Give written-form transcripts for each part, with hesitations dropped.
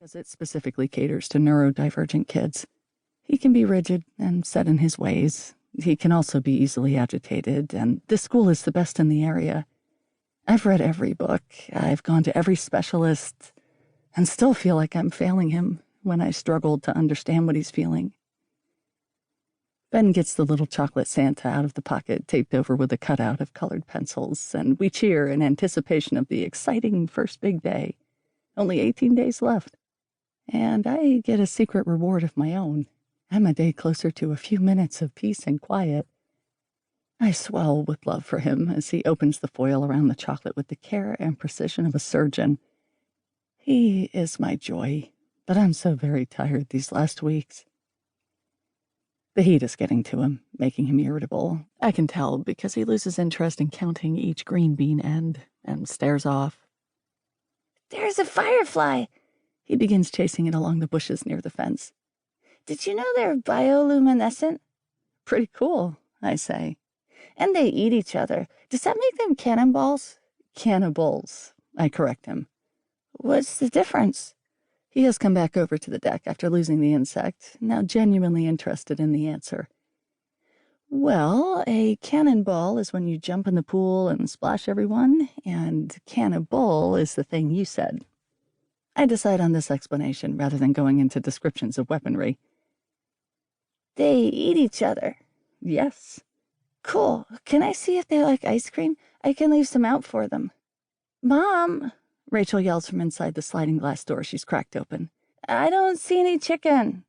because it specifically caters to neurodivergent kids. He can be rigid and set in his ways. He can also be easily agitated, and this school is the best in the area. I've read every book, I've gone to every specialist, and still feel like I'm failing him when I struggle to understand what he's feeling. Ben gets the little chocolate Santa out of the pocket taped over with a cutout of colored pencils, and we cheer in anticipation of the exciting first big day. Only 18 days left. And I get a secret reward of my own. I'm a day closer to a few minutes of peace and quiet. I swell with love for him as he opens the foil around the chocolate with the care and precision of a surgeon. He is my joy, but I'm so very tired these last weeks. The heat is getting to him, making him irritable. I can tell because he loses interest in counting each green bean end and stares off. "There's a firefly!" He begins chasing it along the bushes near the fence. "Did you know they're bioluminescent?" "Pretty cool," I say. "And they eat each other. Does that make them cannonballs?" "Cannibals," I correct him. "What's the difference?" He has come back over to the deck after losing the insect, now genuinely interested in the answer. "Well, a cannonball is when you jump in the pool and splash everyone, and cannibal is the thing you said." I decide on this explanation rather than going into descriptions of weaponry. "They eat each other." "Yes." "Cool. Can I see if they like ice cream? I can leave some out for them." "Mom!" Rachel yells from inside the sliding glass door she's cracked open. "I don't see any chicken."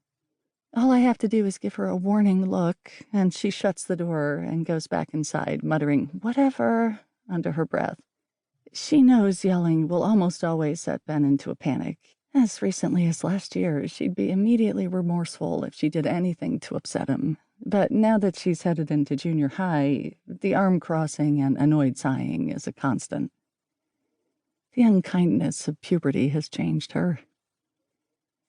All I have to do is give her a warning look, and she shuts the door and goes back inside, muttering, "Whatever," under her breath. She knows yelling will almost always set Ben into a panic. As recently as last year, she'd be immediately remorseful if she did anything to upset him. But now that she's headed into junior high, the arm crossing and annoyed sighing is a constant. The unkindness of puberty has changed her.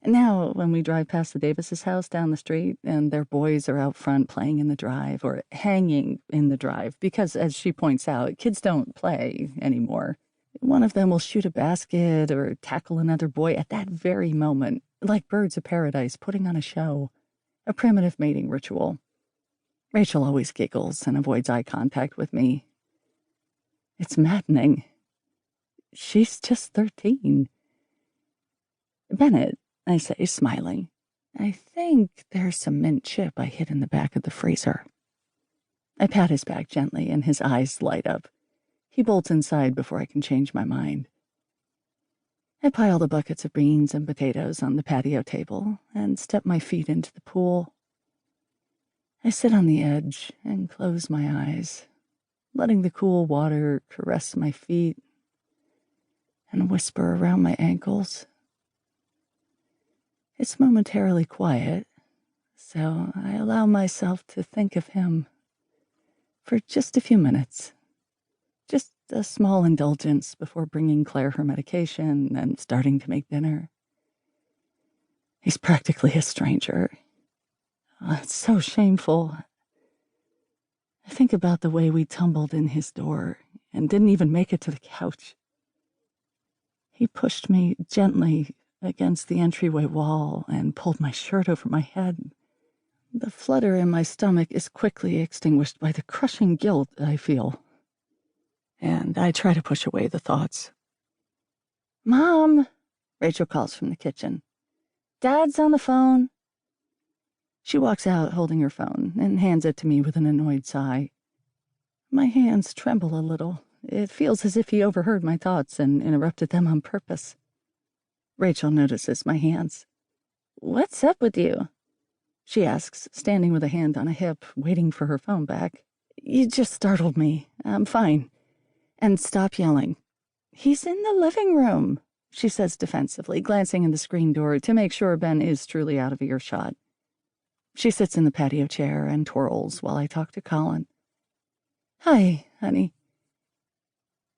And now, when we drive past the Davis's house down the street and their boys are out front playing in the drive or hanging in the drive, because, as she points out, kids don't play anymore. One of them will shoot a basket or tackle another boy at that very moment, like birds of paradise putting on a show, a primitive mating ritual. Rachel always giggles and avoids eye contact with me. It's maddening. She's just 13. "Bennett," I say, smiling, "I think there's some mint chip I hid in the back of the freezer." I pat his back gently, and his eyes light up. He bolts inside before I can change my mind. I pile the buckets of beans and potatoes on the patio table and step my feet into the pool. I sit on the edge and close my eyes, letting the cool water caress my feet and whisper around my ankles. It's momentarily quiet, so I allow myself to think of him for just a few minutes. Just a small indulgence before bringing Claire her medication and starting to make dinner. He's practically a stranger. Oh, it's so shameful. I think about the way we tumbled in his door and didn't even make it to the couch. He pushed me gently against the entryway wall and pulled my shirt over my head. The flutter in my stomach is quickly extinguished by the crushing guilt I feel, and I try to push away the thoughts. "Mom!" Rachel calls from the kitchen. "Dad's on the phone." She walks out holding her phone and hands it to me with an annoyed sigh. My hands tremble a little. It feels as if he overheard my thoughts and interrupted them on purpose. Rachel notices my hands. "What's up with you?" she asks, standing with a hand on a hip, waiting for her phone back. "You just startled me. I'm fine. And stop yelling." "He's in the living room," she says defensively, glancing in the screen door to make sure Ben is truly out of earshot. She sits in the patio chair and twirls while I talk to Collin. "Hi, honey."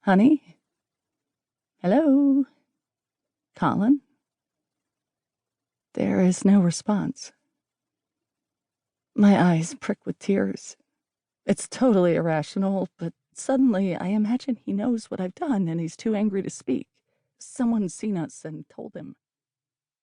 "Honey? Hello? Collin?" There is no response. My eyes prick with tears. It's totally irrational, but suddenly I imagine he knows what I've done and he's too angry to speak. Someone's seen us and told him.